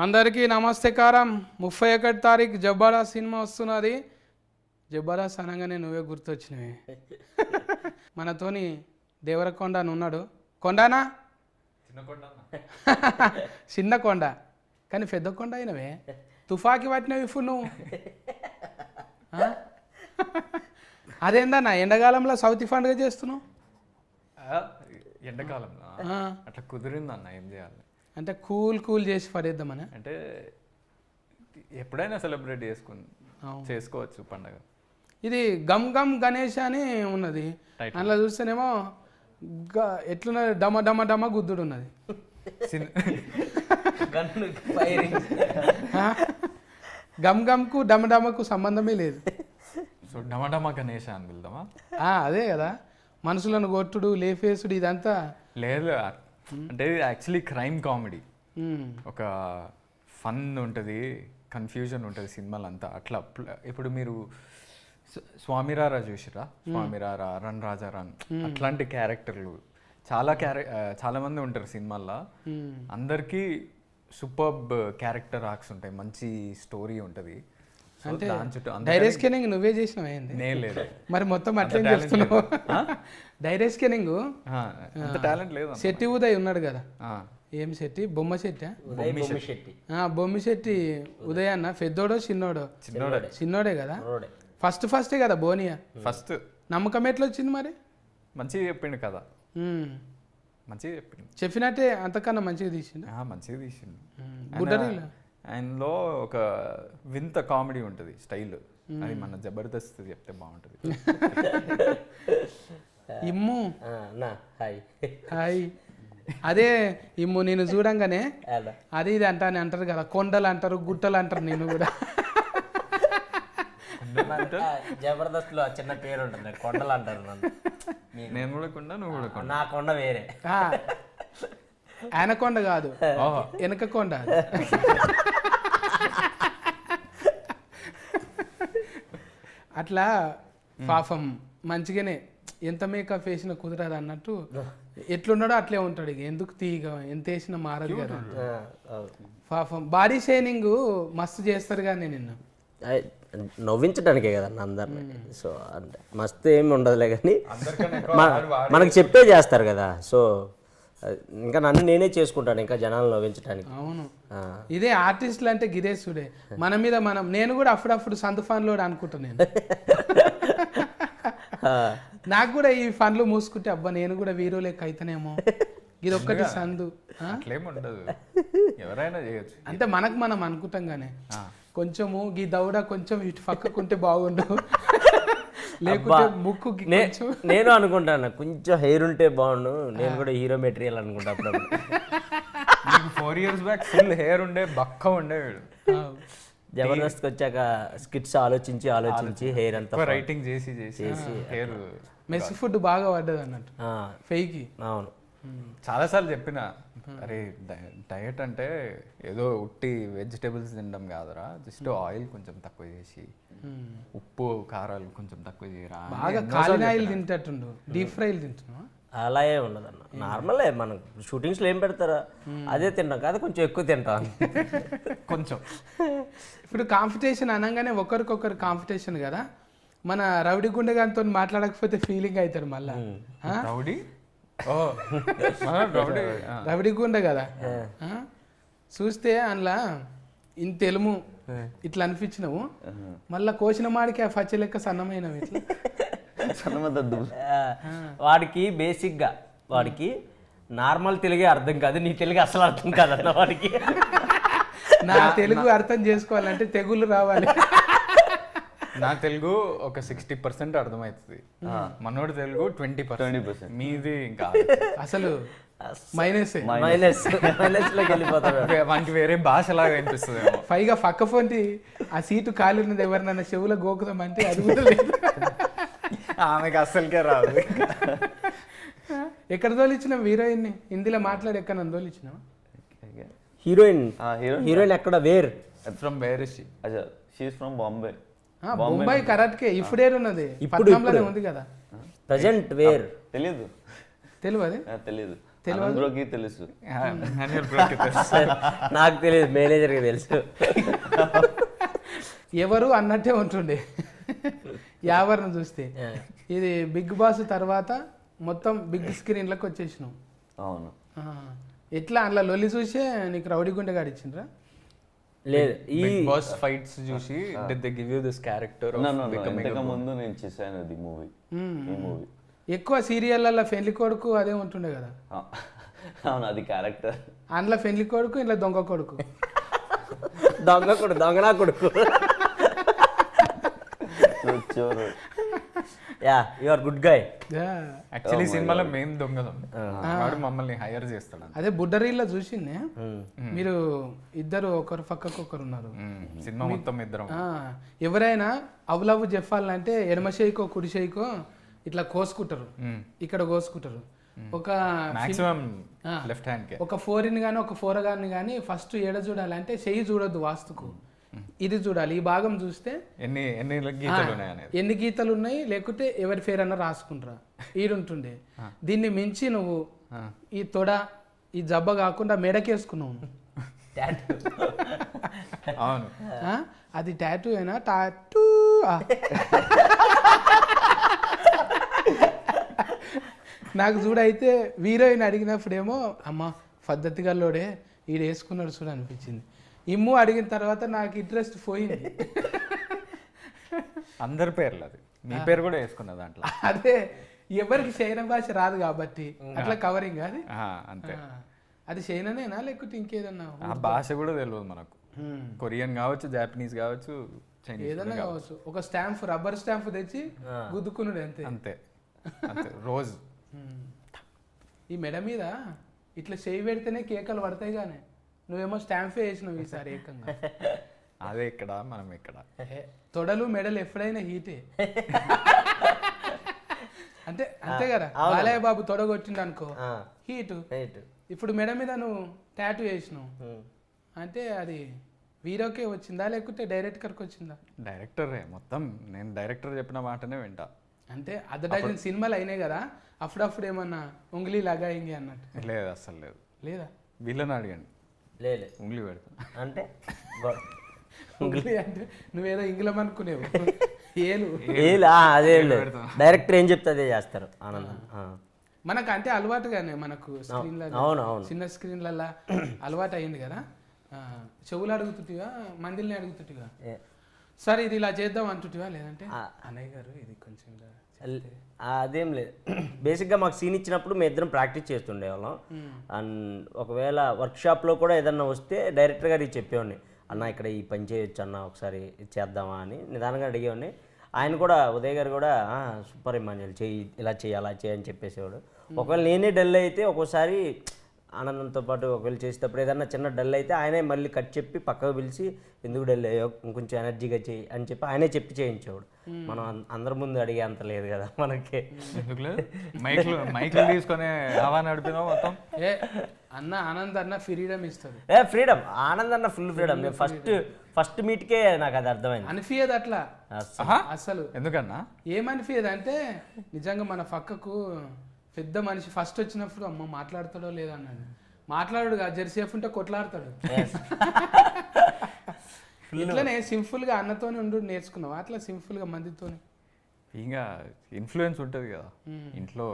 అందరికీ నమస్తేకారం. 31 తారీఖు జబర్దస్త్ సినిమా వస్తున్నది. జబర్దస్త్ అనగానే నువ్వే గుర్తొచ్చినవి. మనతోని దేవరకొండ అని ఉన్నాడు. కొండనా? చిన్న కొండ కానీ పెద్ద కొండ అయినవే. తుఫాకి పట్టినవి ఇప్పుడు నువ్వు. అదేందన్నా ఎండాకాలంలో సౌత్ పండుగ చేస్తున్నావు? ఎండాకాలంలో అట్లా కుదిరిందన్న, ఏం చేయాలి అంటే కూల్ చేసి పడేద్దామని. అంటే ఎప్పుడైనా సెలబ్రేట్ చేసుకోవచ్చు పండగ. ఇది గమ్ గమ్ గణేష్ అని ఉన్నది. అందులో చూస్తేనేమో ఎట్లున్నది, డమ డమ డమ గుద్దుడు ఉన్నది. గమ్ గమ్కు డమ డమకు సంబంధమే లేదు. సో డమడమ గణేష్ అని వెళ్దామా? అదే కదా, మనుషులను కొట్టుడు లేఫేసుడు ఇదంతా లేదు. అంటే యాక్చువల్లీ క్రైమ్ కామెడీ, ఒక ఫన్ ఉంటుంది, కన్ఫ్యూజన్ ఉంటుంది సినిమాలు అంతా. అట్లా ఇప్పుడు మీరు స్వామిరారా చూసిరా? స్వామిరారా, రన్ రాజా రన్, అట్లాంటి క్యారెక్టర్లు చాలా మంది ఉంటారు సినిమాల్లో. అందరికీ సూపర్బ్ క్యారెక్టర్ ఆర్క్స్ ఉంటాయి, మంచి స్టోరీ ఉంటుంది. అంటే డైరెక్ట్ స్కానింగ్ నువ్వే చేసినావు? ఏంది నేను లేదు మరి మొత్తం అట్లే చెప్తున్నావు. డైరెక్ట్ స్కానింగ్ టాలెంట్ లేదు. శెట్టి ఉదయ్ ఉన్నాడు కదా, ఏం శెట్టి? బొమ్మ శెట్టి. బొమ్మి శెట్టి ఉదయ్ అన్న పెద్దోడో చిన్నోడో? చిన్నోడే కదా. ఫస్టే కదా బోనియా. ఫస్ట్ నమ్మకం ఎట్లా వచ్చింది మరి? మంచిగా చెప్పిండు కదా, మంచిగా చెప్పిండు. చెప్పినట్టే అంతకన్నా మంచిగా తీసిండు. మంచిగా తీసిండు. గుడ్డరీలో ఆయనలో ఒక వింత కామెడీ ఉంటుంది, స్టైల్. అది మన జబర్దస్త్ చెప్తే బాగుంటుంది. ఇమ్ము హాయ్. అదే ఇమ్ము నేను చూడంగానే అది ఇది అంటారు కదా, కొండలు అంటారు, గుట్టలు అంటారు. నేను కూడా జబర్దస్త్ లో చిన్న పేరు ఉంటుంది, కొండలు అంటారు. నేను కూడా కొండ, నువ్వు కూడా కొండ. నా కొండ వేరే. ఆయన కొండ కాదు, వెనక కొండ. అట్లా పాపం మంచిగానే ఎంత మేకప్ వేసిన కుదరదు అన్నట్టు ఎట్లున్నాడో అట్లే ఉంటాడు. ఇక ఎందుకు తీయగా ఎంత వేసినా మారదు కదా. పాపం బాడీ షైనింగ్ మస్తు చేస్తారు కానీ నిన్ను నవ్వించడానికే కదా అందరిని. సో అంటే మస్తు ఏమి ఉండదులే కానీ మనకు చెప్పే చేస్తారు కదా. సో ఇంకా నన్ను నేనే చేసుకుంటాను ఇంకా జనాలు నవ్వించడానికి. అవును, ఇదే ఆర్టిస్టులు అంటే గిరేశుడే. మన మీద నేను కూడా అప్పుడప్పుడు సందు ఫన్లో అనుకుంటాను. నేను నాకు కూడా ఈ ఫన్లు మూసుకుంటే అబ్బా నేను కూడా వీరో లెక్క అయితేనేమో. ఇది ఒక్కటి సందు ఎవరైనా చేయొచ్చు అంటే మనకు మనం అనుకుంటాం కానీ కొంచెము ఈ దౌడ కొంచెం ఇటు పక్కకుంటే బాగుండు, లేకుంటే ముక్కు. నేను అనుకుంటాను కొంచెం హెయిర్ ఉంటే బాగుండు, నేను కూడా హీరో మెటీరియల్ అనుకుంటా. అప్పుడు 4 years బ్యాక్ ఫుల్ హెయిర్ ఉండే, బక్క ఉండేవాడు. జబర్దస్త్ వచ్చాక స్కిట్స్ ఆలోచించి హెయిర్ అంతా రైటింగ్ చేసి హెయిర్ మెస్ ఫుడ్ బాగా పడ్డది అన్నట్టు ఫెయికి. అవును, చాలాసార్లు చెప్పిన, అరే డయట్ అంటే ఏదో ఉట్టి వెజిటేబుల్స్ తినడం కాదురా, జస్ట్ ఆయిల్ కొంచెం తక్కువ చేసి, ఉప్పు కారాలు కొంచెం తక్కువ చేయరా. బాగా కాలిన ఆయిల్ తింటట్టుండు, డీప్ ఫ్రైలు తింటున్నా. అలా ఏ ఉండదు అన్న, నార్మలే. మనం షూటింగ్స్లో ఏం పెడతారా అదే తింటాం కదా, కొంచెం ఎక్కువ తింటాం కొంచెం. ఇప్పుడు కాంపిటీషన్ అనగానే ఒకరికొకరు కాంపిటీషన్ కదా. మన రౌడీ గుండెగానితో మాట్లాడకపోతే ఫీలింగ్ అవుతాడు మళ్ళా. రౌడీ గుండె కదా చూస్తే అందులో ఇంత తెలుము ఇట్లా అనిపించినావు, మళ్ళా కోసిన మాడికి ఆ పచ్చ లెక్క సన్నమైనవి. ఇట్లా వాడికి బేసిక్గా వాడికి నార్మల్ తెలుగే అర్థం కాదు, నీ తెలుగు అసలు అర్థం కాదన్న వాడికి. నా తెలుగు అర్థం చేసుకోవాలంటే తెగులు రావాలి. నా తెలుగు ఒక 60% అర్థమవుతుంది, మనోడి తెలుగు 20%. మీది ఇంకా అసలు మైనస్ లోకి వెళ్ళిపోతాడు. వానికి వేరే భాషలాగా అనిపిస్తుంది. పైగా పక్క ఫోన్కి ఆ సీటు ఖాళీ ఉన్నది, ఎవరినైనా చెవులో గోకుదామంటే అది కూడా లేదు. ఆమెకి అస్సలకే రాదు. ఎక్కడ తోలిచ్చినావు హీరోయిన్ని? హిందీలో మాట్లాడి ఎక్కడ నన్ను తోలిచ్చినావు? హీరోయిన్ ఎక్కడ? Where from where is she is from Bombay. Bombay కరాట్కే ఇప్పుడు ఉన్నది, ఇప్పుడు ఉంది కదా ప్రజెంట్. వేర్ తెలియదు. తెలియదు ఆనంద్ బ్రోకి తెలుసు. అనిల్ బ్రోకి తెలుసు. నాకు తెలియదు, మేనేజర్కి తెలుసు. ఎవరు అన్నట్టే ఉంటుండే యావర్ను చూస్తే. ఇది బిగ్ బాస్ తర్వాత మొత్తం బిగ్ స్క్రీన్లకు వచ్చేసినాం. అవును. ఆ, ఎట్లా అందులో లొల్లి చూసే నీకు రౌడీ గుండె గాడిచ్చిండ్రా? లేదు, ఈ బిగ్ బాస్ ఫైట్స్ చూసి did they give you this character of No, becoming a ఇంతకు ghost? ముందు నేను చేశాను అది మూవీ. ఈ మూవీ ఎక్కువ సీరియళ్ళల్లో ఫెన్లి కొడుకు అదే ఉంటుండే కదా. అవును, అది క్యారెక్టర్. అందులో ఫెన్లి కొడుకు, ఇంట్లో దొంగ కొడుకు. దొంగనా కొడుకు. చోరు. Yeah, you are good guy. Actually సినిమాలో మేము దొంగలం, వాడు మమ్మల్ని హైర్ చేస్తాడు. అదే బుడ్డరీల్లో చూసిందే, మీరు ఇద్దరు ఒకరు పక్కకు ఒకరు ఉన్నారు. సినిమా మొత్తం ఇద్దరం. ఎవరైనా అవులవ్వు చెప్పాలంటే ఎడమ చేయికో కుడి చేయికో ఇట్లా కోసుకుంటారు, ఇక్కడ కోసుకుంటారు. ఒక మాక్సిమం లెఫ్ట్ హ్యాండ్ కే. ఒక ఫోరిన్ కానీ ఒక ఫోరగాన్ని కానీ ఫస్ట్ ఏడ చూడాలంటే చెయ్యి చూడొద్దు వాస్తుకు, ఇది చూడాలి. ఈ భాగం చూస్తే ఎన్ని ఎన్ని గీతలు ఉన్నాయి అనేది, ఎన్ని గీతలు ఉన్నాయి, లేకుంటే ఎవరి పేరు అన్నా రాసుకుంటారా ఈడుంటుండే. దీన్ని మించి నువ్వు ఈ తొడ ఈ జబ్బ కాకుండా మెడకేసుకున్నావు. అవును. అది టాటూ అయినా టాటూ. నాకు చూడైతే హీరోయిన్ అడిగినప్పుడేమో అమ్మ పద్ధతిగా లోడే ఈడు వేసుకున్నాడు చూడ అనిపించింది. ఇమ్ము అడిగిన తర్వాత నాకు ఇంట్రెస్ట్ పోయింది. అందరి పేర్లు అది, మీ పేరు కూడా వేసుకున్న దాంట్లో. అదే ఎవరికి చైనా భాష రాదు కాబట్టి అట్లా కవరింగ్ అది. అంతే. అది చైనానేనా లేకుంటే ఇంకేదన్నా? ఆ భాష కూడా తెలియదు మనకు. కొరియన్ కావచ్చు, జాపనీస్ కావచ్చు, చైనీస్ ఏదన్నా కావచ్చు. ఒక స్టాంప్, రబ్బర్ స్టాంప్ తెచ్చి గుద్దుకున్నాడు అంతే. అంతే అంతే రోజు. ఈ మెడ మీద ఇట్లా చేయి పెడితేనే కేకలు పడతాయి కానీ నువ్వేమో స్టాంపే వేసినావు ఈసారి ఏకంగా. అదే ఇక్కడ మనం ఇక్కడ తొడలు మెడలు ఎప్పుడైనా హీటే అంటే అంతే కదా. బాలయ్య బాబు తొడ కొట్టిండు అనుకో హీటు. ఇప్పుడు మెడ మీద నువ్వు టాటూ వేసినావు అంటే అది హీరోకే వచ్చిందా లేకుంటే డైరెక్టర్కి వచ్చిందా? డైరెక్టరే మొత్తం. నేను డైరెక్టర్ చెప్పిన మాటనే వింటా. అంటే అర్ధ సినిమాలు అయినాయి కదా, అప్పుడప్పుడు ఏమన్నా ఉంగిలి లాగా ఇంగి అన్నట్టు? లేదు, అస్సలు లేదు. లేదా? వీళ్ళని అడిగండి. లేదు, ఉంగ్లీ పెడతా అంటే ఉంగిలి అంటే నువ్వేదో ఇంగ్లం అనుకునేవు. ఏలు అదేం లేదు, డైరెక్టర్ ఏం చెప్తే అదే చేస్తారు. ఆనందం మనకు అంటే అలవాటుగానే మనకు స్క్రీన్లలో, చిన్న స్క్రీన్లల్లో అలవాటు అయింది కదా. చెవులు అడుగుతుంటివా, మందిల్ని అడుగుతుంటివా, సరే ఇది ఇలా చేద్దాం అంటుంటివా, లేదంటే అన్నయ్య గారు ఇది కొంచెం అదేం లేదు. బేసిక్గా మాకు సీన్ ఇచ్చినప్పుడు మేము ఇద్దరం ప్రాక్టీస్ చేస్తుండేవాళ్ళం. అండ్ ఒకవేళ వర్క్షాప్లో కూడా ఏదన్నా వస్తే డైరెక్టర్ గారికి చెప్పేవాడిని, అన్న ఇక్కడ ఈ పని చేయొచ్చు అన్న, ఒకసారి చేద్దామా అని నిదానంగా అడిగేవాడిని. ఆయన కూడా, ఉదయ్ గారు కూడా సూపర్ ఇమాన్యుల్ చెయ్యి, ఇలా చెయ్యి అలా చేయి అని చెప్పేసేవాడు. ఒకవేళ నేనే డల్ అయితే ఒక్కోసారి ఆనందంతో పాటు ఒకవేళ చేసేటప్పుడు ఏదన్నా చిన్న డల్ అయితే ఆయనే మళ్ళీ కట్ చెప్పి పక్కకు పిలిచి ఎందుకు డల్ అయ్యో ఇంకొంచెం ఎనర్జీగా చేయి అని చెప్పి ఆయనే చెప్పి చేయించేవాడు. మనం అందరి ముందు అడిగే అంత లేదు కదా మనకి. మైక్లు తీసుకొని హవా నడిపినావు మొత్తం. అన్న ఆనంద్ అన్న ఫ్రీడమ్ ఇస్తుంది. ఫ్రీడమ్, ఆనంద్ అన్న ఫుల్ ఫ్రీడమ్. నేను ఫస్ట్ మీట్కే నాకు అది అర్థమైంది. అనిపించదు అట్లా అసలు. ఎందుకన్నా ఏమనిపించదు అంటే నిజంగా మన పక్కకు పెద్ద మనిషి ఫస్ట్ వచ్చినప్పుడు అమ్మ మాట్లాడతాడో లేదా అన్నాడు. మాట్లాడు జెర్సేఫ్ ఉంటే కొట్లాడతాడు. ఇట్లనే సింపుల్ గా అన్నతోనే ఉండు నేర్చుకున్నావు అట్లా సింపుల్ గా మందితోనే. ఇంకా ఇన్ఫ్లుయెన్స్ ఉంటుంది కదా ఇంట్లో,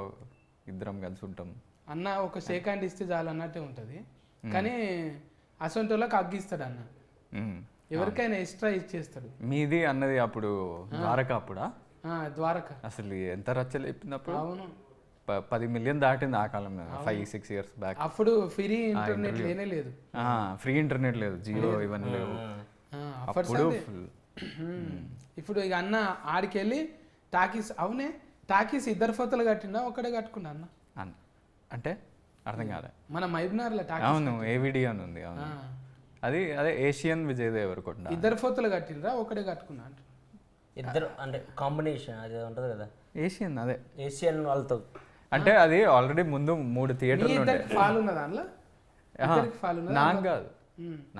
ఇద్దరం కలిసి ఉంటాం. అన్న ఒక సెకండ్ ఇస్తే చాలు అన్నట్టే ఉంటుంది, కానీ అసొంటోళ్ళకి అగ్గిస్తాడు అన్న. ఎవరికైనా ఎక్స్ట్రా ఇచ్చేస్తాడు. మీది అన్నది అప్పుడు ద్వారక అప్పుడా? ద్వారక అసలు ఎంత రచ్చలు చెప్పింది. అవును, 10 million దాటింది ఆ కాలం మీద, 5-6 years బ్యాక్. అప్పుడు ఫ్రీ ఇంటర్నెట్ లేనే లేదు. ఫ్రీ ఇంటర్నెట్ లేదు, జియో ఇవన్నీ లేవు అప్పుడు. ఇప్పుడు ఇక అన్న ఆడికి వెళ్ళి టాకీస్, అవునే టాకీస్ ఇద్దరు ఫోతలు కట్టిండా ఒకటే కట్టుకున్నా అన్న? అంటే అర్థం కాలే. మన మైబ్నార్లో టాకీస్. అవును, ఏవిడి అని ఉంది. అవును, అది అదే ఏషియన్ విజయ్ దేవరకొండ. ఇద్దరు ఫోతలు కట్టిండ్రా ఒకటే కట్టుకున్నా అంట? ఇద్దరు అంటే కాంబినేషన్ అది ఉంటుంది కదా, ఏషియన్. అదే ఏషియన్ వాళ్ళతో అంటే అది ఆల్రెడీ ముందు 3 థియేటర్లు ఉండే. ఫాల్ ఉన్నదా అందులో? నాకు కాదు,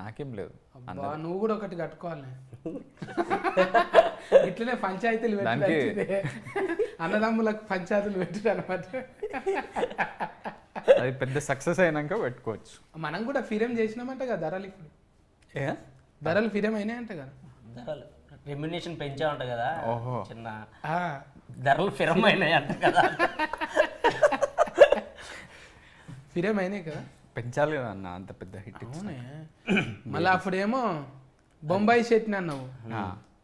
నాకేం లేదు. నువ్వు కూడా ఒకటి కట్టుకోవాలి. ఇట్లనే పంచాయతీలు పెట్టి అన్నదమ్ములకు పంచాయతీలు పెట్టు అనమాట. అది పెద్ద సక్సెస్ అయినాక పెట్టుకోవచ్చు. మనం కూడా ఫిరేం చేసినామంట కదా ధరలు, ఇప్పుడు ఏ ధరలు ఫిరేం అయినాయంట కదా. ధరలు రెమ్యునేషన్ పెంచామంట కదా, ఓహో. చిన్న ఆ, ధరలు ఫిరమైనాయి అంట కదా. ఫిరేం అయినాయి కదా. పెంచాలి కదా అన్న, అంత పెద్ద హిట్. అవునే. మళ్ళీ అప్పుడేమో బొంబాయి చట్నీ అన్నావు,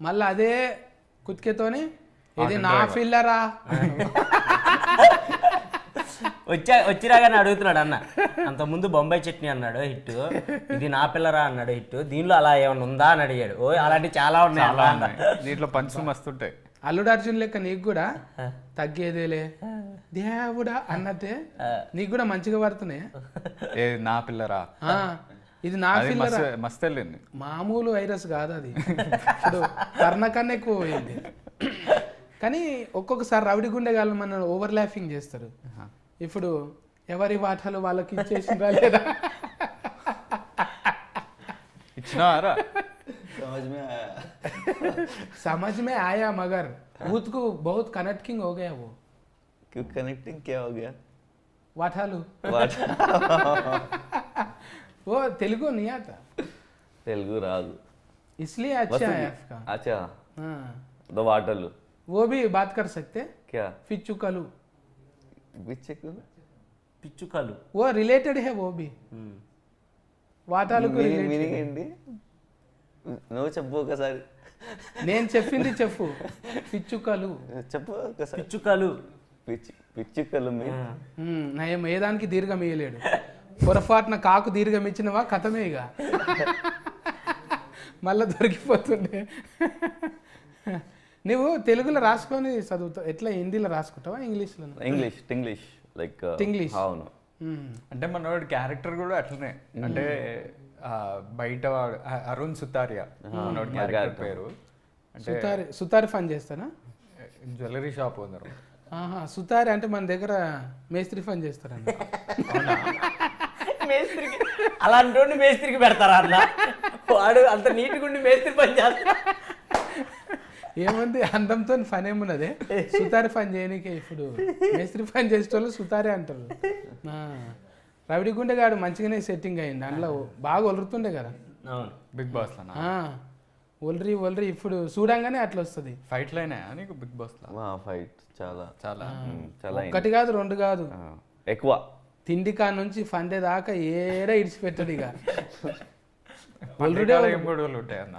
మళ్ళీ అదే కుతికేతోని ఇది నా ఫిల్లరా వచ్చిరాగానే అడుగుతున్నాడు అన్న. అంత ముందు బొంబాయి చట్నీ అన్నాడు హిట్, ఇది నా పిల్లరా అన్నాడు హిట్, దీనిలో అలా ఏమైనా ఉందా అని అడిగాడు. ఓ అలాంటివి చాలా ఉన్నాయి అలా అన్న. దీంట్లో పంచులు మస్తుంటాయి. అల్లుడు అర్జున్ లెక్క నీకు కూడా తగ్గేదేలే దేవుడా అన్నట్టే నీకు కూడా మంచిగా పడుతున్నాయి. ఏ నా పిల్లరా, ఆ, ఇది నా ఫిల్లరా మస్తు వెళ్ళింది. మామూలు వైరస్ కాదు అది, ఇప్పుడు కర్ణ కన్నా ఎక్కువ పోయింది. కానీ ఒక్కొక్కసారి రవిడి గుండెగాళ్ళు మన ఓవర్ ల్యాఫింగ్ చేస్తారు. ఇప్పుడు ఎవరి వాటాలు వాళ్ళకి ఇచ్చేసిందా లేదా, ఇచ్చినారా? समझ में आया मगर ऊत को बहुत कनेक्टिंग हो गया वो. क्यों कनेक्टिंग क्या हो गया? वाठालू What? वो तेलुगु नहीं आता तेलुगु राजू इसलिए अच्छा है आपका. अच्छा हाँ, दो वाटरलू वो भी बात कर सकते. क्या पिच्चुकलू పిచ్చుకలు वो रिलेटेड है, वो भी వాటాలు మీనింగ్ ఏంటి? నువ్వు చెప్పు ఒకసారి. నేను చెప్పింది చెప్పు. పిచ్చుకలు చెప్పు ఒకసారి. పిచ్చుకలు పిచ్చుకలు నయం ఏదానికి దీర్ఘం ఇయ్యలేడు. పొరపాటున కాకు దీర్ఘం ఇచ్చినవా కథమే ఇక మళ్ళా దొరికిపోతుండే. నువ్వు తెలుగులో రాసుకొని చదువుతావు ఎట్లా, హిందీలో రాసుకుంటావా ఇంగ్లీష్లో? English like English. అవును. అంటే మనోడి క్యారెక్టర్ కూడా అట్లనే. అంటే బయట వాడు అరుణ్ సుతారియా మనోడి క్యారెక్టర్ పేరు. అంటే సుతారి ఫన్ చేస్తానా? Jewellery shop owner. ఆహా, సుతారి అంటే మన దగ్గర మేస్త్రి ఫన్ చేస్తారన్న. మేస్త్రికి అలాంటి మేస్త్రికి పెడతారా అన్న? వాడు అంత నీట్గా ఉండి మేస్త్రి పని చేస్తా. ఏముంది అందంతో ఫన్ ఏమున్నదే, సుతారి ఫన్ చేయనికే. ఇప్పుడు మేస్త్రి ఫన్ చేసేటోళ్ళు సుతారే అంటారు. రవిడి గుండెగాడు మంచిగానే సెట్టింగ్ అయింది అందులో, బాగా ఒలురుతుండే కదా బిగ్ బాస్ లో. ఒలరి ఇప్పుడు చూడంగానే అట్లా వస్తుంది. ఫైట్ లైనా నీకు బిగ్ బాస్ లో? ఫైట్ చాలా చాలా చాలా ఒకటి కాదు రెండు కాదు ఎక్కువ. తిండి కా నుంచి ఫండే దాకా ఏడా ఇడిచిపెట్టాడు ఇక. ఏం గొడవలు ఉంటాయి అన్న,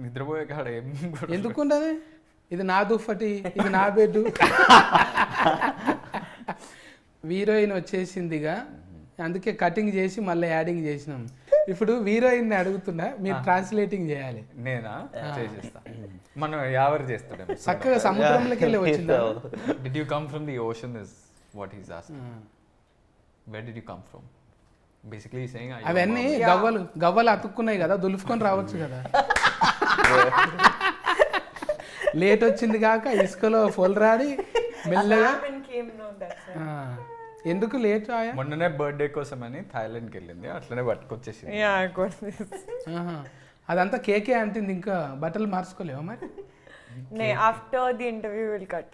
నిద్రపోయే కాడ ఏం ఎందుకుండదు. ఇది నా దుప్పటి, ఇది నా బెడ్. హీరోయిన్ వచ్చేసిందిగా, అందుకే కటింగ్ చేసి మళ్ళీ యాడింగ్ చేసినాం. ఇప్పుడు హీరోయిన్ అడుగుతున్నా, మీరు ట్రాన్స్లేటింగ్ చేయాలి. నేనా చేసేస్తా, మనం ఎవరు చేస్తాడు. చక్కగా సముద్రంలోకి వెళ్ళి వచ్చిందా? Did you come from the ocean is what he's asking. Where did you come from? Basically saying అవన్నీ గవ్వలు అతుక్కున్నాయి కదా, దులుపుకొని రావచ్చు కదా. లేట్ వచ్చింది కాక ఇసుకలో పొలరాడి మెల్లగా. ఎందుకు లేట్ ఆయా? మొన్ననే బర్త్డే కోసం అని థాయిలాండ్కి వెళ్ళింది, అట్లనే పట్టుకొచ్చేసింది. అదంతా కేకే అంటుంది, ఇంకా బట్టలు మార్చుకోలేవా మరి? After the interview will cut.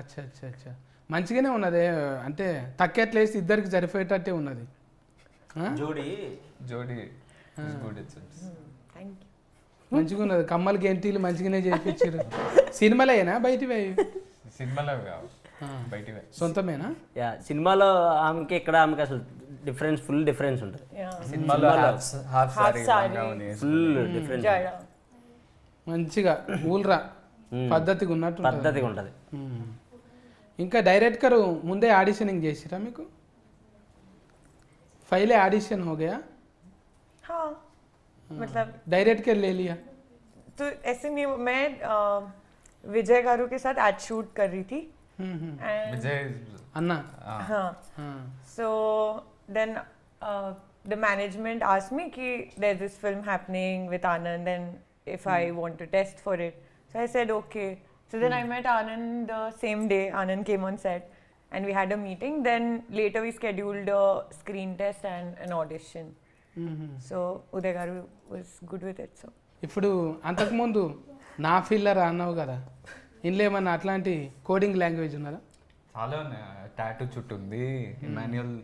అచ్చా అచ్చా అచ్చా, మంచిగానే ఉన్నది. అంటే తక్కెట్లేసి ఇద్దరికి సరిపోయేటట్టే ఉన్నది. జోడి గుడ్. Thank you. మంచిగా ఉన్నది, కమ్మలు గెంటీలు మంచిగానే చేయించారు. సినిమాలేనా బయటివి? సినిమాలో బయట సొంతమేనా? సినిమాలో ఆమెకి ఇక్కడ ఆమెకి అసలు ఫుల్ డిఫరెన్స్ ఉంటుంది. సినిమాలో ఫుల్ డిఫరెన్స్ మంచిగా ఊల్రా పద్ధతిగా ఉన్నట్టు పద్ధతిగా ఉంటుంది. ఇంకా డైరెక్టర్ ముందే ఆడిషనింగ్ చేసిరా మీకు? पहले ऑडिशन हो गया? हाँ, मतलब डायरेक्ट कर ले लिया? तो ऐसे नहीं, मैं विजय गारू के साथ एड शूट कर रही थी. विजय अन्ना. हाँ. So then the management asked me कि there's this film happening with Anand and if I want to test for it. So I said okay. So then I met Anand the same day. Anand came on set. And we had a meeting. Then later we scheduled a screen test and an audition. So Uday Garu was good with it. So ఇప్పుడు అంతకుముందు నా filler అన్నావు కదా, ఇందులో ఏమన్నా అట్లాంటి coding language ఉన్నదా? చాలా టాటూ చుట్టూ ఉంది. ఇమాన్యుయల్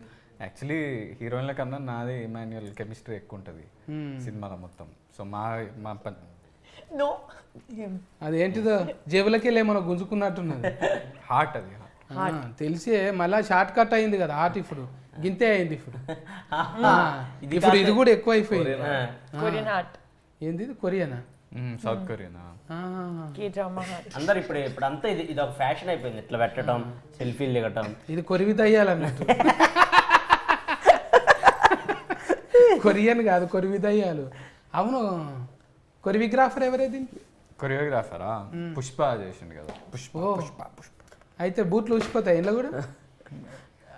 యాక్చువల్లీ హీరోయిన్ల కన్నా నాది ఇమాన్యుయల్ కెమిస్ట్రీ ఎక్కువ ఉంటుంది సినిమాలో మొత్తం. సో మా మా No, him. అదేంటిదో జేబులకి వెళ్ళి ఏమన్నా గుంజుకున్నట్టున్నది. హార్ట్ అది. తెలిసే మళ్ళా షార్ట్ కట్ అయింది కదా హార్ట్, ఇప్పుడు గింతే అయింది ఇప్పుడు. ఇప్పుడు ఇది కూడా ఎక్కువ అయిపోయింది. Korean heart. ఏంది ఇది కొరియానా? సౌత్ కొరియానా? K-drama heart. అందరు ఇప్పుడు అంతా ఇది ఒక ఫ్యాషన్ అయిపోయింది, ఇట్లా పెట్టడం, సెల్ఫీలు దిగటం. ఇది కొరివి దయ్యాలన్నట్టు. కొరియన్ కాదు, కొరివి దయ్యాలు. అవును, కొరియోగ్రాఫర్ ఎవరే దీనికి? కొరియోగ్రాఫరా పుష్ప చేసిండు కదా. పుష్ప పుష్ప పుష్ప. అయితే బూట్లు ఊసిపోతాయి ఇంట్లో కూడా.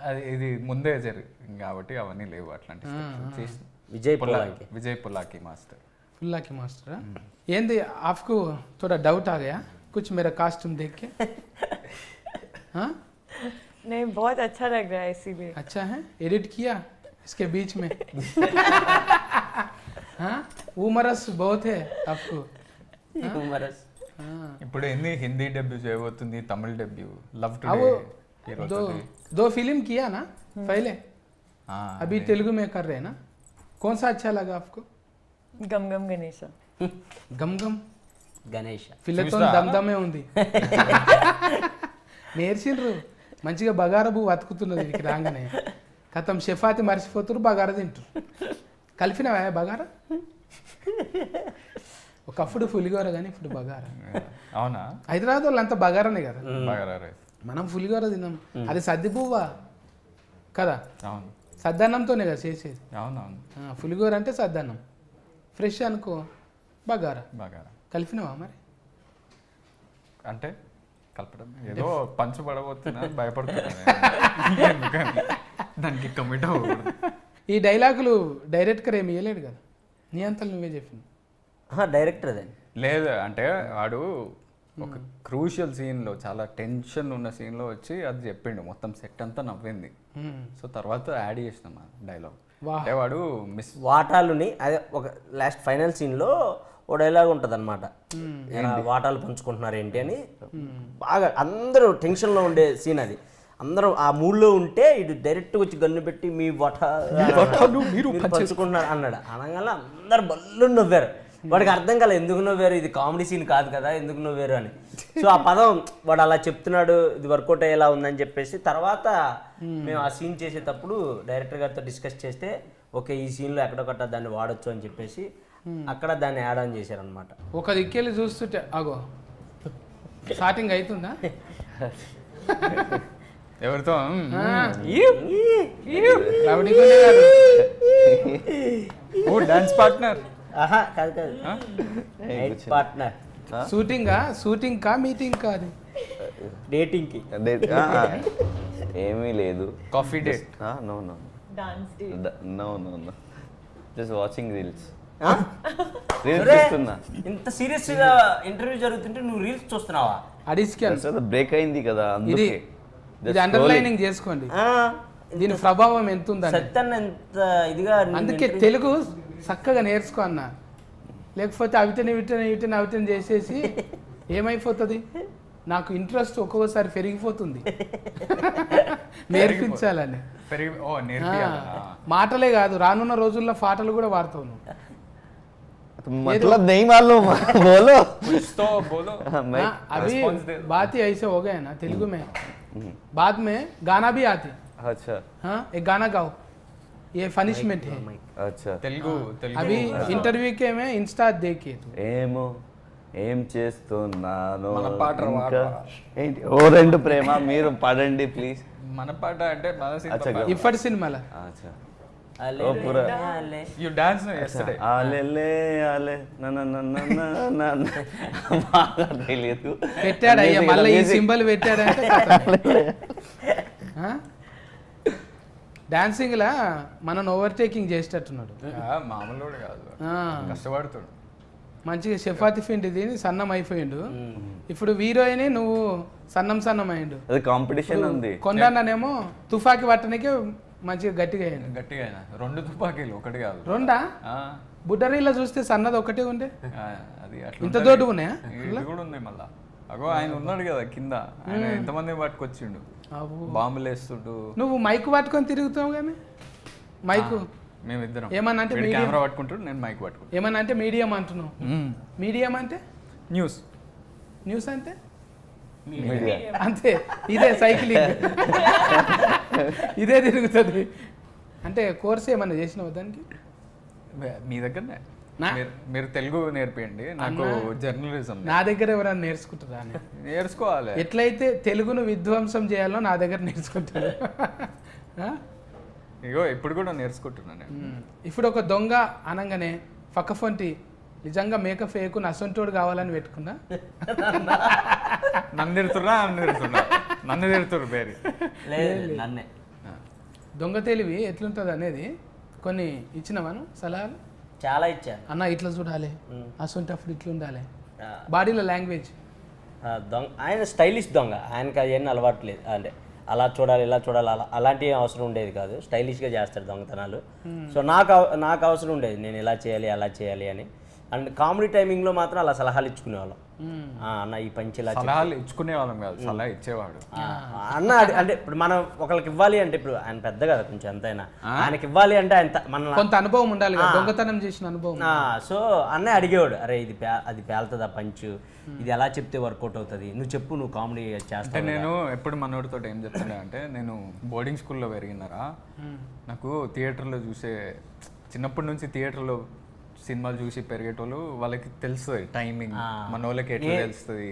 అది ఇది ముందే జరిగింది కాబట్టి అవన్నీ లేవు అట్లాంటి చేసిన. విజయ్ పుల్లాకి మాస్టర్. फुल्ला की मास्टर ఏంది आपको थोड़ा डाउट आ गया कुछ मेरा कॉस्ट्यूम देख के? हाँ नहीं, बहुत अच्छा लग रहा है इसीलिए. अच्छा है, एडिट किया इसके बीच में? हाँ उमरस बहुत है आपको. हाँ ఇప్పుడు ఎన్ని హిందీ డెబ్యూ చేయబోతుంది, తమిళ డెబ్యూ, లవ్ अब టుడే दो फिल्म किया ना पहले, अभी तेलुगु में कर रहे हैं ना. कौन सा अच्छा लगा आपको? गम गम गणेशा. गम गम గణేష్ పిల్లతో దమ్దమే ఉంది. నేర్చిండ్రు మంచిగా బగారా పువ్వు అతుకుతున్నది వీరికి రాగానే. కథం షెఫాతి మర్చిపోతున్నారు, బగారా తింటారు. కలిపినవా బగారా? ఒకప్పుడు పులిగోర కానీ ఇప్పుడు బగారా. అవునా? హైదరాబాద్ వాళ్ళు అంతా బగారానే కదా, బగారా రైస్. మనం పులిగోర తిన్నాం. అది సద్ది పువ్వా కదా, అవును సద్దన్నంతోనే కదా చేసేది. అవునవును. పులిగోర అంటే సద్దన్నం, ఫ్రెష్ అనుకో బగారా. బగారా కలిపినవా మరి? అంటే కలపడం ఏదో పంచు పడబోతున్నా భయపడుతున్నా ఎందుకని దానికి కమిట్ అవ్వకూడదు. ఈ డైలాగులు డైరెక్టర్ ఏమి ఇవ్వలేడు కదా, నీ అంతలు నువ్వే చెప్పింది. డైరెక్టర్ అదే లేదు అంటే వాడు ఒక క్రూషియల్ సీన్లో, చాలా టెన్షన్ ఉన్న సీన్లో వచ్చి అది చెప్పిండు, మొత్తం సెట్ అంతా నవ్వింది. సో తర్వాత యాడ్ చేసినాం ఆ డైలాగ్. అంటే వాడు మిస్ వాటాలుని అదే ఒక లాస్ట్ ఫైనల్ సీన్లో ఓ డైలాగ్ ఉంటుంది అనమాట, వాటాలు పంచుకుంటున్నారు ఏంటి అని. బాగా అందరూ టెన్షన్లో ఉండే సీన్ అది. అందరూ ఆ మూడ్లో ఉంటే ఇటు డైరెక్ట్గా వచ్చి గన్ను పెట్టి మీ వాటాలు మీరు పంచుకుంటున్నారు అన్నాడు. అనగానే అందరు బల్లు నవ్వారు. వాడికి అర్థం కాలేదు ఎందుకు నవ్వారు, ఇది కామెడీ సీన్ కాదు కదా, ఎందుకు నవ్వారు అని. సో ఆ పదం వాడు అలా చెప్తున్నాడు, ఇది వర్కౌట్ అయ్యేలా ఉందని చెప్పేసి తర్వాత మేము ఆ సీన్ చేసేటప్పుడు డైరెక్టర్ గారితో డిస్కస్ చేస్తే ఓకే ఈ సీన్లో ఎక్కడొకట దాన్ని వాడచ్చు అని చెప్పేసి అక్కడ దాన్ని యాడ్ ఆన్ చేశారనమాట. ఒక దిక్కెళ్ళి చూస్తుంటే అగో స్టార్టింగ్ అవుతుందా? ఎవరితో డాన్స్ పార్ట్నర్ కాదు కాదు పార్ట్నర్. షూటింగ్ కా మీటింగ్ కా? అది డేటింగ్కి ఏమీ లేదు. Coffee date? No no Dance day. No no no just watching reels. ఇంత సీరియస్ గా ఇంటర్వ్యూ జరుగుతుంటే నువ్వు రీల్స్ చూస్తున్నావా? అడిస్కి బ్రేక్ అయింది కదా ఇది అందుకే. ఇది అండర్లైనింగ్ చేసుకోండి, దీని ప్రభావం ఎంత ఉందని. సత్యాన్ని ఎంత ఇదిగా అందుకే తెలుగు చక్కగా నేర్చుకో అన్న, లేకపోతే అవిటని చేసేసి ఏమైపోతుంది. నాకు ఇంట్రెస్ట్ ఒక్కొక్కసారి పెరిగిపోతుంది నేర్పించాలని. మాటలే కాదు, రానున్న రోజుల్లో పాటలు కూడా వాడతావు నువ్వు. मतलब नहीं मालूम बोलो कुछ तो बोलो। अभी बात ही ऐसे हो गए ना तेलुगु में, बाद में गाना भी आते। अच्छा हाँ एक गाना गाओ, ये पनिशमेंट है। अच्छा तेलुगु अभी इंटरव्यू के में इंस्टा देखिए तू। ఏమో ఏం చేస్తున్నాను మన పాట ఇంకా ఏంటి ఓ రెండు ప్రేమ మీరు పాడండి ప్లీజ్. మన పాట అంటే మన अच्छा ఇప్పటి సినిమాలో अच्छा అలే ఓ పూరా యు డాన్స్ yesterday ఆలే ఆలే బాగా తెలియదు పెట్టాడు అయ్యా, మళ్ళీ ఈ సింబల్ పెట్టాడంటే డాన్సింగ్ లా మనను ఓవర్టేకింగ్ చేసేటట్టున్నాడు. మామూలు కాదు, కష్టపడుతాడు మంచిగా చపాతి పిండి తిని సన్నం అయిపోయిండు. ఇప్పుడు హీరోయిన్ నువ్వు సన్నం అయ్యిండు. అది కాంపిటీషన్ ఉంది. కొండనేమో తుఫాకి పట్టనికే మంచిగా గట్టిగా అయ్యిండు. గట్టిగా అయినా రెండు తుపాకీలు ఒకటి కాదు రెండా? బుడ్డరీలో చూస్తే సన్నది ఒకటే ఉండే, అది ఇంత దొడ్డు ఉన్నాయా? ఇది కూడా ఉంది మళ్ళా. అగో ఆయన ఉన్నాడు కదా కింద, ఆయన ఎంతమంది పట్టుకొచ్చిండు, అబ్బో. బాంబులు వేస్తుండు. నువ్వు మైక్ పట్టుకొని తిరుగుతావు కానీ మైకు మేమిద్దరం ఏమన్నా అంటే మీడియం కెమెరా పట్టుకుంటాడు, నేను మైక్ పట్టుకుంటాను. ఏమన్నా అంటే మీడియం అంటున్నావు. మీడియం అంటే న్యూస్ న్యూస్ అంటే మీడియా అంతే, ఇదే సైక్లింగ్ ఇదే తిరుగుతుంది. అంటే కోర్స్ ఏమన్నా చేసినావు దానికి? మీ దగ్గరనే. నా- మీరు తెలుగు నేర్పియండి నాకు, జర్నలిజం నా దగ్గర ఎవరైనా నేర్చుకుంటారా అని. నేర్చుకోవాలి. ఎట్లయితే తెలుగును విధ్వంసం చేయాలో నా దగ్గర నేర్చుకుంటారు. ఆ? ఇగో ఇప్పుడు కూడా నేర్చుకుంటున్నాను నేను. ఇప్పుడు ఒక దొంగ అనగానే పక్కఫొంటి నిజంగా మేకప్ వేయకు నసొంటోడు కావాలని పెట్టుకున్నా. నన్ను తిడుతుర్రు బేరి. లేదు నన్నే. దొంగ తెలివి ఎట్లుంటుంది అనేది కొన్ని ఇచ్చినామను సలహాలు. చాలా ఇచ్చాను. అన్న ఇట్లా చూడాలి, అసొంటప్పుడు ఇట్లా ఉండాలి, ఆ, బాడీలో లాంగ్వేజ్. దొంగ ఆయన స్టైలిష్ దొంగ, ఆయనకి అవన్నీ అలవాటు లేదు. అంటే అలా చూడాలి ఇలా చూడాలి అలాంటి అవసరం ఉండేది కాదు. స్టైలిష్గా చేస్తాడు దొంగతనాలు. సో నాకు అవసరం ఉండేది, నేను ఇలా చేయాలి అలా చేయాలి అని. అండ్ కామెడీ టైమింగ్లో మాత్రం అలా సలహాలు ఇచ్చుకునేవాళ్ళం. అన్న ఈ పంచి ఇలా సలహాలు ఇచ్చుకునే వాళ్ళం కాదు, సలహా ఇచ్చేవాడు. అన్న అంటే ఇప్పుడు మనం ఒకరికి ఇవ్వాలి అంటే, ఇప్పుడు ఆయన పెద్ద కదా కొంచెం ఎంతైనా, ఆయనకి ఇవ్వాలి అంటే ఆయన మన కొంత అనుభవం ఉండాలి కదా, దొంగతనం చేసిన అనుభవం. సో అన్నయ్య అడిగేవాడు, అరే ఇది అది పేలుతుందా పంచు, ఇది ఎలా చెప్తే వర్కౌట్ అవుతుంది, నువ్వు చెప్పు, నువ్వు కామెడీ అంటే చేస్తావు. నేను ఎప్పుడు మనోడితో ఏం చెప్తుండే అంటే, నేను బోర్డింగ్ స్కూల్లో పెరిగినారా, నాకు థియేటర్లో చూసే, చిన్నప్పటి నుంచి థియేటర్లో సినిమాలు చూసి పెరిగేటోళ్ళు వాళ్ళకి తెలుస్తుంది టైమింగ్, మన వాళ్ళకి ఎట్లా తెలుస్తుంది,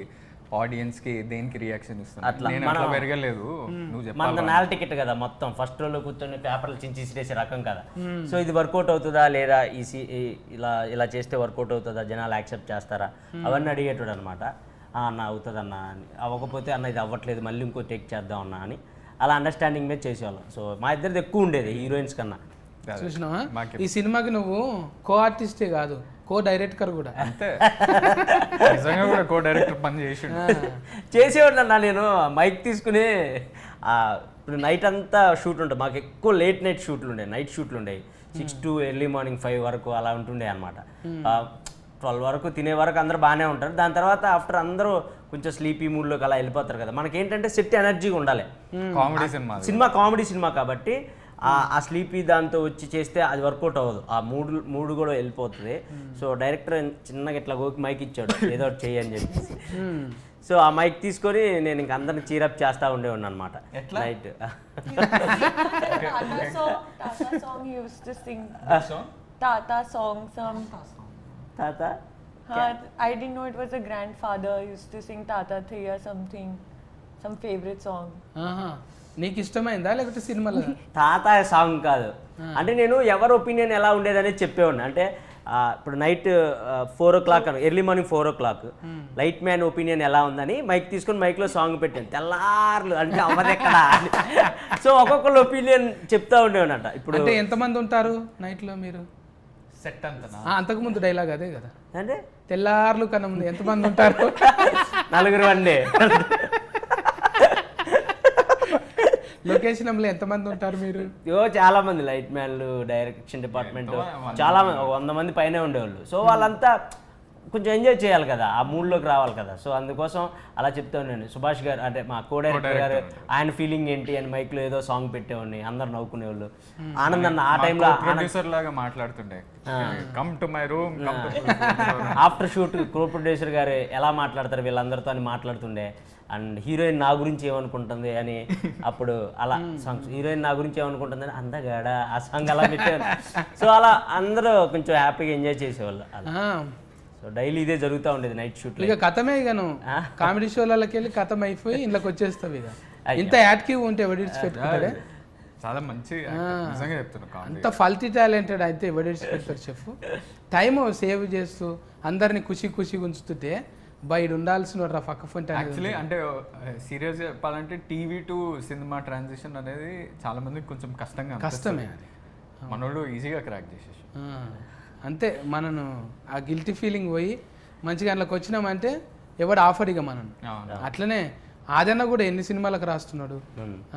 ఆడియన్స్ కి దేనికి రియాక్షన్ ఇస్తుంది. నేను అట్లా పెరగలేదు, నువ్వు మన చెప్పాలి. నేల టికెట్ కదా మొత్తం, ఫస్ట్ రోలో కూర్చొని పేపర్లు చించి ఇసిరేసే రకం కదా. సో ఇది వర్కౌట్ అవుతుందా లేదా, ఇలా చేస్తే వర్కౌట్ అవుతుందా, జనాలు యాక్సెప్ట్ చేస్తారా, అవన్నీ అడిగేటోడు అనమాట. అన్న అవుతుంది అన్న అని, అవ్వకపోతే అన్న ఇది అవ్వట్లేదు మళ్ళీ ఇంకో టేక్ చేద్దాం అన్న అని, అలా అండర్స్టాండింగ్ మీద చేసేవాళ్ళం. సో మా ఇద్దరిది ఎక్కువ ఉండేది హీరోయిన్స్ కన్నా. చూసినావా, ఈ సినిమాకి నువ్వు కో ఆర్టిస్టే కాదు, కో డైరెక్టర్ కూడా. అంతే, నిజంగా కూడా కో డైరెక్టర్ పని చేసి చేసేవాడు అన్న. నేను మైక్ తీసుకుని ఇప్పుడు నైట్ అంతా షూట్ ఉంటుంది మాకు, ఎక్కువ లేట్ నైట్ షూట్లు ఉండేవి, నైట్ షూట్లు ఉండేవి 6 to ఎర్లీ మార్నింగ్ 5 వరకు అలా ఉంటుండే అనమాట. 12 వరకు తినే వరకు అందరూ బాగానే ఉంటారు. దాని తర్వాత ఆఫ్టర్ అందరూ కొంచెం స్లీపీ మూడ్లోకి అలా వెళ్ళిపోతారు కదా. మనకి ఏంటంటే సెట్ ఎనర్జీగా ఉండాలి. కామెడీ సినిమా కామెడీ సినిమా కాబట్టి ఆ స్లీపీ దాంతో వచ్చి చేస్తే అది వర్కౌట్ అవ్వదు, ఆ మూడు కూడా వెళ్ళిపోతుంది. సో డైరెక్టర్ చిన్నగా ఇట్లా గోకి మైక్ ఇచ్చాడు, ఏదో ఒకటి చెయ్యి అని చెప్పేసి. సో ఆ మైక్ తీసుకొని నేను ఇంక అందరిని చీరప్ చేస్తూ ఉండేవాడిని అనమాట night. Tata song he used to sing. Tata song, some. తాత I didn't know it was a grandfather used to sing Tata Thaya something, some favorite song. ఆహా, నీకు ఇష్టమైందా లేకపోతే సినిమాలో? తాత సాంగ్ కాదు, అంటే నేను ఎవరి ఒపీనియన్ ఎలా ఉండేదనేది చెప్పేవాడిని. అంటే ఇప్పుడు night 4 o'clock early morning 4 o'clock light man opinion ఎలా ఉందని మైక్ తీసుకొని మైక్లో సాంగ్ పెట్టాను. తెల్లార్లు అంటే అవ్వదు ఎక్కడ. సో ఒక్కొక్కరు ఒపీనియన్ చెప్తా ఉండేవాడంట. ఇప్పుడు అంటే ఎంతమంది ఉంటారు నైట్లో మీరు? సెట్ అంతనా? అంతకుముందు డైలాగ్ అదే కదా, అంటే తెల్లార్లు కన్నా ముందు ఎంతమంది ఉంటారు? 4 అండి. లొకేషన్లో ఎంతమంది ఉంటారు మీరు? చాలా మంది లైట్ మ్యాన్లు, డైరెక్షన్ డిపార్ట్మెంట్ చాలా మంది, 100 మంది పైనే ఉండేవాళ్ళు. సో వాళ్ళంతా కొంచెం ఎంజాయ్ చేయాలి కదా, ఆ మూడ్లోకి రావాలి కదా. సో అందుకోసం అలా చెప్తా ఉన్నాను. సుభాష్ గారు అంటే మా కో డైరెక్టర్ గారు, ఆయన ఫీలింగ్ ఏంటి అని మైక్లో ఏదో సాంగ్ పెట్టేవాడిని, అందరు నవ్వుకునేవాళ్ళు. ఆనంద్ అన్న ఆ టైంలో ప్రొడ్యూసర్ లాగా మాట్లాడుతుండే, come to my room, after shoot కో ప్రొడ్యూసర్ గారు ఎలా మాట్లాడతారు వీళ్ళందరితో అని మాట్లాడుతుండే. అండ్ హీరోయిన్ నా గురించి ఏమనుకుంటుంది అని, అప్పుడు అలా సాంగ్స్ హీరోయిన్ నా గురించి ఏమనుకుంటుంది అని అందగాడ ఆ సాంగ్ అలా పెట్టారు. సో అలా అందరూ కొంచెం హ్యాపీగా ఎంజాయ్ చేసేవాళ్ళు అలా. సో డైలీ ఇదే జరుగుతూ ఉండేది నైట్ షూట్. ఇక కథమే, ఇక నువ్వు కామెడీ షోలకి వెళ్ళి కథం అయిపోయి ఇంట్లోకి వచ్చేస్తావు. ఇక ఇంత యాక్టివ్ ఉంటే ఎవడిడ్స్ పెట్టుకుంటాడే. చాలా మంచి నిజంగా చెప్తున్నా, అంత ఫల్టీ టాలెంటెడ్ అయితే ఎవడిడ్స్ పెడతారు చెప్పు. టైం సేవ్ చేస్తూ అందరిని ఖుషి ఉంచుతుంటే బయట ఉండాల్సిన పక్క ఫోన్. యాక్చువల్లీ అంటే సీరియస్ చెప్పాలంటే టీవీ టు సినిమా ట్రాన్సిషన్ అనేది చాలా మందికి కొంచెం కష్టమే అది. మనోడు ఈజీగా క్రాక్ చేసేసి అంతే. మనను ఆ గిల్టీ ఫీలింగ్ పోయి మంచిగా అందులోకి వచ్చినామంటే ఎవడు ఆఫర్ ఇక మనం. అట్లనే ఆదన్న కూడా ఎన్ని సినిమాలకు రాస్తున్నాడు,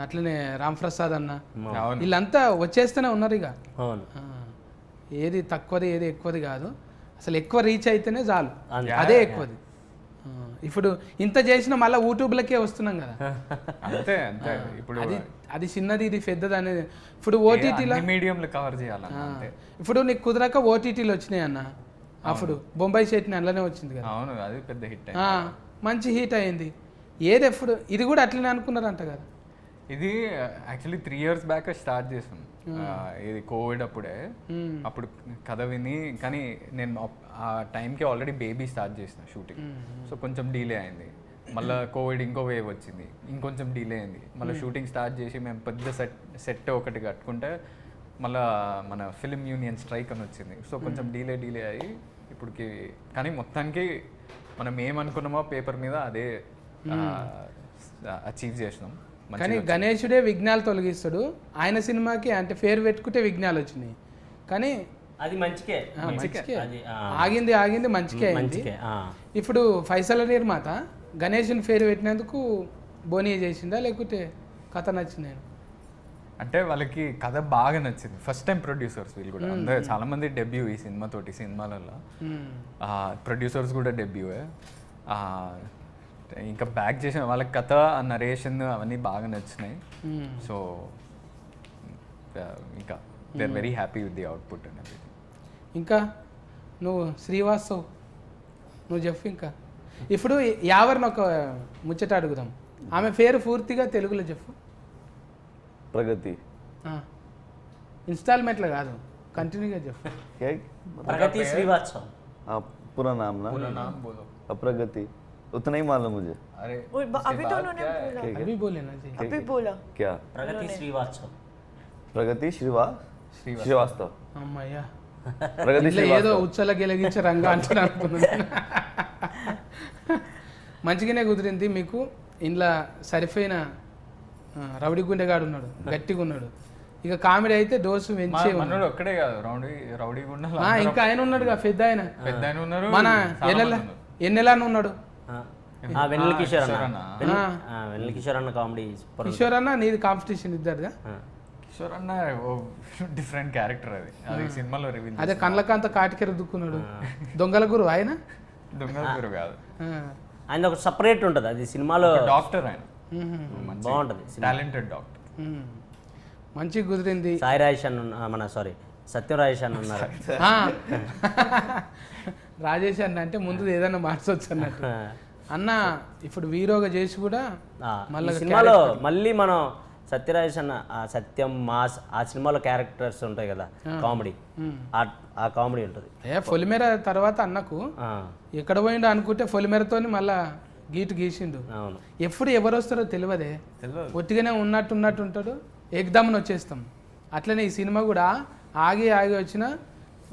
అట్లనే రామ్ ప్రసాద్ అన్న, వీళ్ళంతా వచ్చేస్తూనే ఉన్నారు. ఇక ఏది తక్కువది ఏది ఎక్కువది కాదు, అసలు ఎక్కువ రీచ్ అయితేనే చాలు, అదే ఎక్కువది. ఇప్పుడు ఇంత చేసిన మళ్ళీ యూట్యూబ్లకే వస్తున్నాం కదా. అంతే అంతే. ఇప్పుడు అది చిన్నది ఇది పెద్దది అనేది. ఇప్పుడు ఓటీటీలో మీడియంలో కవర్ చేయాలన్న అంతే. ఇప్పుడు నీకు కుదరక ఓటీటీలు వచ్చినాయి అన్న. అప్పుడు బొంబాయి చట్నీ అందులోనే వచ్చింది కదా. అవును, అది పెద్ద హిట్. మంచి హిట్ అయింది. ఏది ఎప్పుడు ఇది కూడా అట్లనే అనుకున్నారంట కదా. ఇది యాక్చువల్లీ 3 years బ్యాక్ స్టార్ట్ చేసాం. ఇది కోవిడ్ అప్పుడే. అప్పుడు కథ విని, కానీ నేను ఆ టైంకి ఆల్రెడీ బేబీ స్టార్ట్ చేసిన షూటింగ్. సో కొంచెం డిలే అయింది. మళ్ళీ కోవిడ్ ఇంకో వేవ్ వచ్చింది, ఇంకొంచెం డిలే అయింది. మళ్ళీ షూటింగ్ స్టార్ట్ చేసి మేము పెద్ద సెట్ ఒకటి కట్టుకుంటే మళ్ళీ మన ఫిల్మ్ యూనియన్ స్ట్రైక్ అని వచ్చింది. సో కొంచెం డిలే అయ్యి ఇప్పటికి, కానీ మొత్తానికి మనం ఏమనుకున్నామో పేపర్ మీద అదే అచీవ్ చేసినాం. కానీ గణేశుడే విఘ్నాలు తొలగిస్తాడు. ఆయన సినిమాకి అంటే పేరు పెట్టుకుంటే విఘ్నాలు వచ్చినాయి, కానీ అది మంచికే. ఆగింది మంచికే అయింది. ఇప్పుడు ఫైసల నిర్మాత గణేష్ని పేరు పెట్టినందుకు బోనీ చేసిందా లేకపోతే కథ నచ్చింది? అంటే వాళ్ళకి కథ బాగా నచ్చింది. ఫస్ట్ టైం ప్రొడ్యూసర్స్ వీళ్ళు కూడా. అందరూ చాలా మంది డెబ్యూ ఈ సినిమాతోటి. సినిమాలలో ప్రొడ్యూసర్స్ కూడా డెబ్యూయే. ఇంకా బ్యాక్ చేసిన వాళ్ళకి కథ, నరేషన్ అవన్నీ బాగా నచ్చినాయి. సో ఇంకా they are very happy with the output and everything. ఇంకా నువ్వు శ్రీవాస్తవ్ నువ్వు చెప్పు. ఇంకా ఇప్పుడు యావర్ని ఒక ముచ్చట అడుగుదాం. ఆమె పేరు పూర్తిగా తెలుగులో చెప్పు. प्रगति. ఇన్స్టాల్మెంట్లో కాదు, కంటిన్యూగా చెప్పు. क्या? ప్రగతి శ్రీవాత్సవ్. हाँ, पूरा नाम ना. पूरा नाम बोलो. प्रगति उतना ही मालूम मुझे. अरे अभी तो उन्होंने बोला. अभी बोले ना जी. अभी बोला. क्या? ప్రగతి శ్రీవాత్సవ్. प्रगति श्रीवास्तव. అమ్మయ్యా, प्रगति ఇట్లా ఏదో श्रीवास्तव. ఉచ్చల గెలిగించే రంగా అంటున్నా అనుకున్నాను. మంచిగానే కుదిరింది మీకు. ఇంట్లో సరిపోయిన రౌడీ గుండెగాడు ఉన్నాడు, గట్టిగా ఉన్నాడు. ఇక కామెడీ అయితే డోసు పెంచే మనోడు ఒక్కడే కాదు, రౌడీ గుండా ఇంకా ఆయన ఉన్నాడుగా, పెద్ద ఆయన ఉన్నారు. మన ఎన్నెలానే ఉన్నాడు. వెన్నెల కిషోర్ అన్న. వెన్నెల కిషోర్ అన్న కామెడీ. కిషోర్ అన్న నీది కాంపిటీషన్ ఇద్దరుగా. కిషోర్ అన్న డిఫరెంట్ క్యారెక్టర్ అది సినిమాలో రివీల్. అదే కళ్ళకంత కాటికి రుద్దుకున్నాడు. దొంగల గురు ఆయన. దొంగల గురు కాదు, ఆయన ఒక సపరేట్ ఉంటుంది అది సినిమాలో. డాక్టర్ ఆయన, బాగుంటుంది. Talented doctor. మంచిగా కుదిరింది. సాయి రాజేష్ అన్న మన సత్యం రాజేష్ అన్న ఉన్నారు. రాజేష్ అన్న అంటే ముందు ఏదైనా మార్చొచ్చు అన్నట్టు. అన్న ఇప్పుడు హీరోగా చేసి కూడా మళ్ళీ సినిమాలో మళ్ళీ మనం సత్యరాజేష్ అన్న సత్యం మాస్ ఆ సినిమాలో క్యారెక్టర్స్ ఉంటాయి కదా, కామెడీ, ఆ కామెడీ ఉంటుంది. పొలిమేర తర్వాత అన్నకు ఎక్కడ పోయిండో అనుకుంటే పొలిమేరతో మళ్ళా గీటు గీసిండు. ఎప్పుడు ఎవరు వస్తారో తెలియదే, ఒట్టిగానే ఉన్నట్టు ఉంటాడు, ఏకదమ్మని వచ్చేస్తాం. అట్లనే ఈ సినిమా కూడా ఆగి వచ్చిన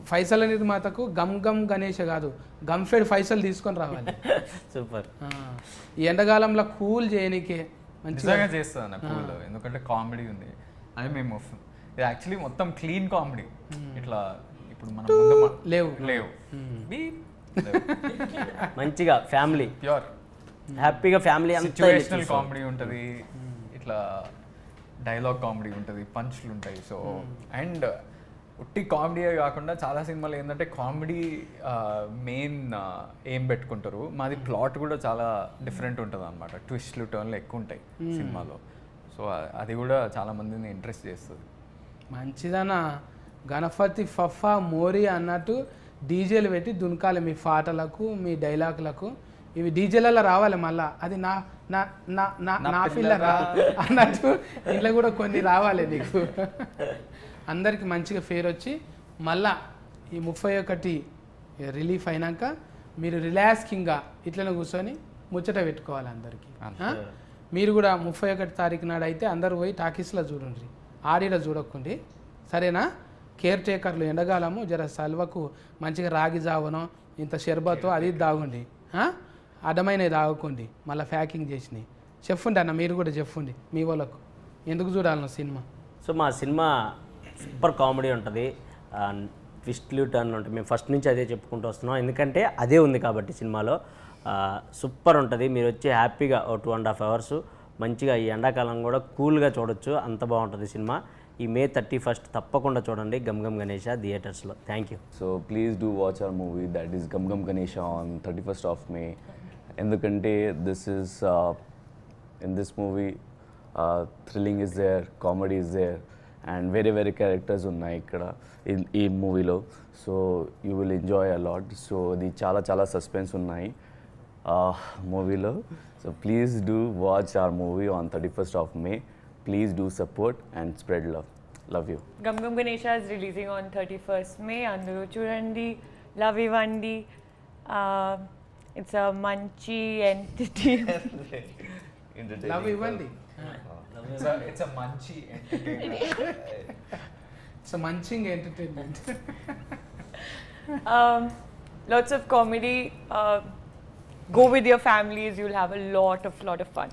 ఫైసల నిర్మాతకు గమ్ గణేష్ కాదు, గంఫెడ్ ఫైసల్ తీసుకొని రావాలి. సూపర్. ఈ ఎండాకాలంలో కూల్ చేయనీకే మంచిగా చేస్తుంది అన్న కూల్, ఎందుకంటే కామెడీ ఉంది. అది మేము ఇది యాక్చువల్లీ మొత్తం క్లీన్ కామెడీ. ఇట్లా ఇప్పుడు మనం లేవు మంచిగా ఫ్యామిలీ, ప్యూర్ హ్యాపీగా ఫ్యామిలీ. సిచ్యువేషనల్ కామెడీ ఉంటుంది, ఇట్లా డైలాగ్ కామెడీ ఉంటుంది, పంచ్లు ఉంటాయి. సో అండ్ ఉట్టి కామెడీయే కాకుండా చాలా సినిమాలు ఏంటంటే కామెడీ మెయిన్ ఏం పెట్టుకుంటారు. మాది ప్లాట్ కూడా చాలా డిఫరెంట్ ఉంటుంది అనమాట, ట్విస్ట్లు టర్న్లు ఎక్కువ ఉంటాయి సినిమాలో. సో అది కూడా చాలా మందిని ఇంట్రెస్ట్ చేస్తుంది. మంచిదనా. గణపతి ఫఫా మోరీ అన్నట్టు డీజేలు పెట్టి దునకాలి మీ పాటలకు, మీ డైలాగులకు. ఇవి డీజేలలో రావాలి మళ్ళా. అది నా నా నా నా నా పిల్లరా అన్నట్టు ఇంట్లో కూడా కొన్ని రావాలి నీకు. అందరికి మంచిగా పేరు వచ్చి మళ్ళా ఈ 31 రిలీఫ్ అయినాక మీరు రిలాక్సింగ్గా ఇట్లనే కూర్చొని ముచ్చట పెట్టుకోవాలి అందరికీ. మీరు కూడా 31 తారీఖు నాడు అయితే అందరూ పోయి టాకీస్లో చూడండి, ఆడిలో చూడకండి, సరేనా? కేర్ టేకర్లు ఎండగాలము జర సల్వకు మంచిగా రాగి జావనో ఇంత షర్బతో అది తాగండి, అడ్డమైనవి తాగకండి, మళ్ళీ ప్యాకింగ్ చేసినాయి. చెప్పండి అన్న, మీరు కూడా చెప్పండి మీ వాళ్ళకు ఎందుకు చూడాలన్న సినిమా. సో మా సినిమా సూపర్ కామెడీ ఉంటుంది, ట్విస్ట్లు టర్న్ ఉంటుంది. మేము ఫస్ట్ నుంచి అదే చెప్పుకుంటూ వస్తున్నాం, ఎందుకంటే అదే ఉంది కాబట్టి సినిమాలో. సూపర్ ఉంటుంది. మీరు వచ్చి హ్యాపీగా 2.5 hours మంచిగా ఈ ఎండాకాలం కూడా కూల్గా చూడొచ్చు, అంత బాగుంటుంది సినిమా. ఈ May 31 తప్పకుండా చూడండి గమ్ గమ్ గణేష థియేటర్స్లో. Thank you. So please do watch our movie, that is Gum Gum Ganesha, on 31st of May. ఎందుకంటే in this movie thrilling is there, comedy is there, and very characters ఉన్నాయి ఇక్కడ ఈ మూవీలో. So you will enjoy a lot. So ఇది చాలా suspense ఉన్నాయి మూవీలో. So please do watch our movie on 31st of May. Please do support and spread love. Love you. Gum Gum Ganesha is releasing on 31st May. Andaru chudandi, love ivandi. It's a munchy entity. Love ఇవ్వండి. It's a మంచి it's munching entertainment. Lots of comedy. Go with your families. You'll have a lot of fun.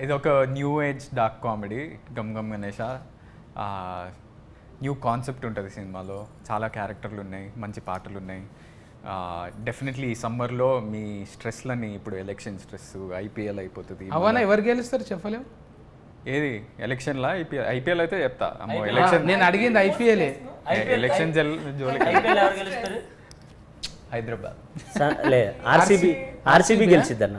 ఇది ఒక new age dark comedy Gam Gam Ganesha. New concept ఉంటుంది సినిమాలో, చాలా క్యారెక్టర్లు ఉన్నాయి, మంచి పాటలు ఉన్నాయి. డెఫినెట్లీ ఈ సమ్మర్లో మీ స్ట్రెస్లని, ఇప్పుడు ఎలక్షన్ స్ట్రెస్, ఐపీఎల్ అయిపోతుంది. అవనా ఎవరు గెలుస్తారు చెప్పలేము. ఏది ఎలక్షన్లా? ఐపీఎల్ అయితే చెప్తా. అమ్మో ఎలక్షన్ నేను అడిగింది ఐపీఎల్. ఎలక్షన్ జోలికి హైదరాబాద్ లేదు, ఆర్సీబీ గెలిచిద్దన్న.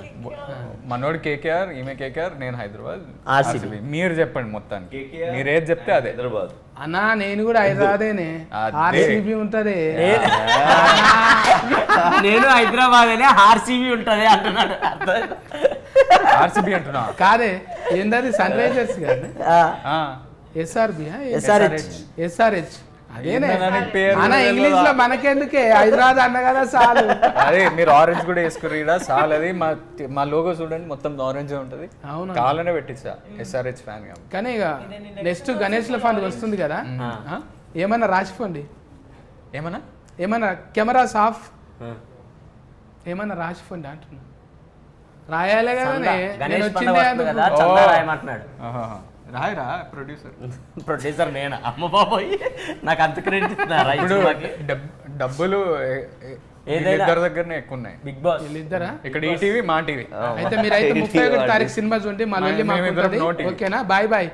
మనోడు కేకేఆర్, ఈమె కేకేఆర్, నేను హైదరాబాద్. RCB. మీరు చెప్పండి మొత్తానికి, మీరు ఏది చెప్తే అదే. హైదరాబాద్. అన్నా నేను కూడా హైదరాబాదేనే. అదే. ఆర్సీబీ ఉంటది. నేను హైదరాబాద్ ఆర్సీబీ ఉంటది అంటున్నాడు. ఆర్సీబీ అంటున్నా కాదే ఏందది సన్ రైజర్స్ కాదు, ఎస్ఆర్బి, ఎస్ఆర్హెచ్ అదేనే. ఏందన్నా పేరు అన్న ఇంగ్లీష్ లో మనకెందుకే, హైదరాబాద్ అన్న కదా చాలు. అదే మీరు ఆరెంజ్ కూడా వేసుకుర్రు ఈడ చాలు. అది మా లోగో చూడండి, మొత్తం ఆరెంజ్ ఉంటుంది. అవును, కావాలనే పెట్టించా, ఎస్ఆర్హెచ్ ఫ్యాన్ గా. కానీ ఇక నెక్స్ట్ గణేష్ల ఫండ్ వస్తుంది కదా, ఏమన్నా రాసిపోండి. ఏమన్నా కెమెరాస్ ఆఫ్ ఏమన్నా రాసిపోండి అంటున్నా. రాయాలే కదా నేను వచ్చిందే అందుకు. రాయమంటున్నాడు. రాయరా ప్రొడ్యూసర్. ప్రొడ్యూసర్ నేనా? అమ్మ బాబోయ్, నాకు అంత క్రెడిట్ ఇస్తున్నారా? ఇప్పుడు డబ్బులు ఇద్దరి దగ్గరనే ఎక్కువ ఉన్నాయి. బిగ్ బాస్ వీళ్ళిద్దరా? ఇక్కడ ఈటీవీ, మా టీవీ. అయితే మీరైతే 31 తారీఖు సినిమా చూడండి, మళ్ళీ మాకు మేమిద్దరం ఉంటుంది. no TV. ఓకేనా? Bye bye.